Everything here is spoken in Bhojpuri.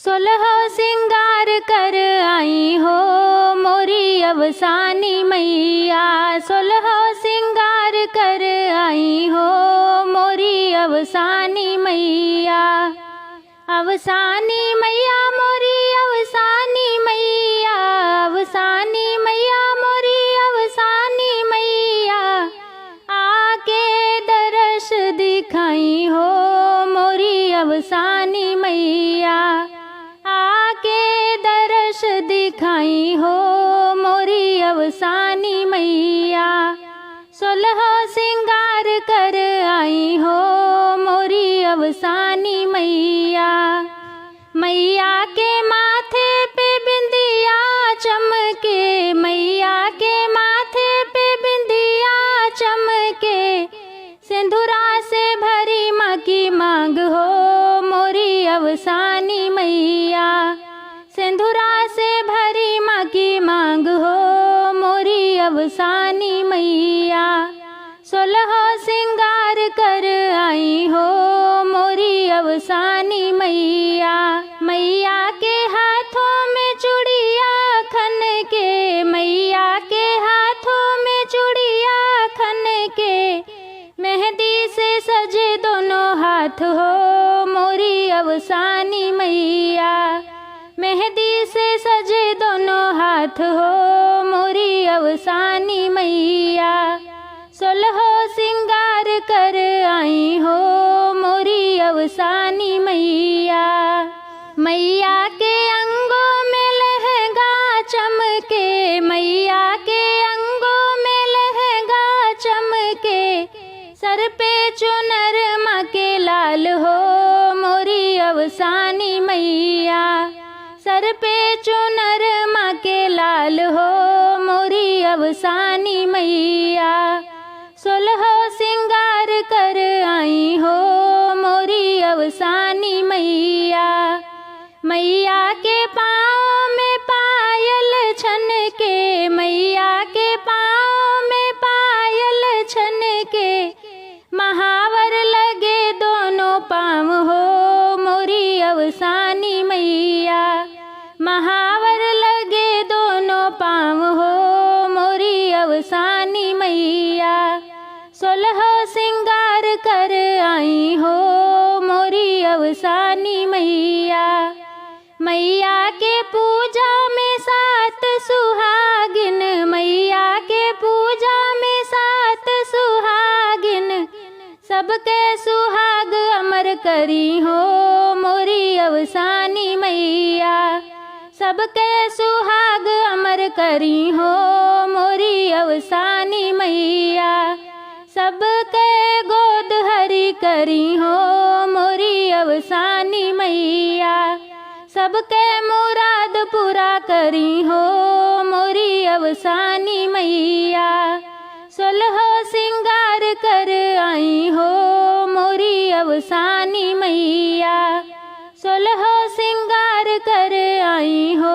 सोलहो सिंगार कर आई हो मोरी अवसानी मैया। सोलहो सिंगार कर आई हो मोरी अवसानी मैया। अवसानी मैया मोरी अवसानी मैया। अवसानी मैया मोरी अवसानी मैया। आके दरस दिखाई हो मोरी अवसानी मैया। आके दरस दिखाई हो मोरी अवसानी मैया। सोलहो सिंगार कर आई हो मोरी अवसानी मैया। मैया के माथे पे बिंदिया चमके। मैया के माथे पे बिंदिया चमके। सिंदूरा से भरी माँ की मांग हो मोरी अवसानी मैया। सिंदूरा से भरी माँ की मांग हो मोरी अवसानी मैया। सोलहो सिंगार कर आई हो मोरी अवसानी मैया। मैया के हाथों में चूड़िया खन के। मैया के हाथों में चूड़िया खन के। मेहंदी से सजे दोनों हाथ हो मोरी अवसानी मैया। मेहंदी से सजे दोनों हाथ हो मोरी अवसानी मैया। सोलहो सिंगार कर आई हो मोरी अवसानी मैया। मैया के अंगों में लहंगा चमके। मैया के अंगों में लहंगा चमके। सर पे चुनर माँ के लाल हो मोरी अवसानी मैया। सर पे चुनर माँ के लाल हो मोरी अवसानी मैया। सोलहो सिंगार कर आई हो मोरी अवसानी मैया। मैया के पाँव में पायल छन के। मैया के पाँव में पायल छन के। महावर लगे दोनों पाँव हो मोरी अवसानी मैया। महावर लगे दोनों पाँव हो मोरी अवसानी मैया। सोलहो सिंगार कर आई हो मोरी अवसानी मैया। मैया के पूजा में सात सुहागिन। मैया के पूजा में सात सुहागिन। सबके सुहाग अमर करी हो मोरी अवसानी मैया। सबके सुहाग अमर करी हो मोरी अवसानी मैया। सबके गोद हरी करी हो मोरी अवसानी मैया। सबके मुराद पूरा करी हो मोरी अवसानी मैया। सोलहो सिंगार कर आई हो मोरी अवसानी मैया। सोलहो सिंगार कर आई हो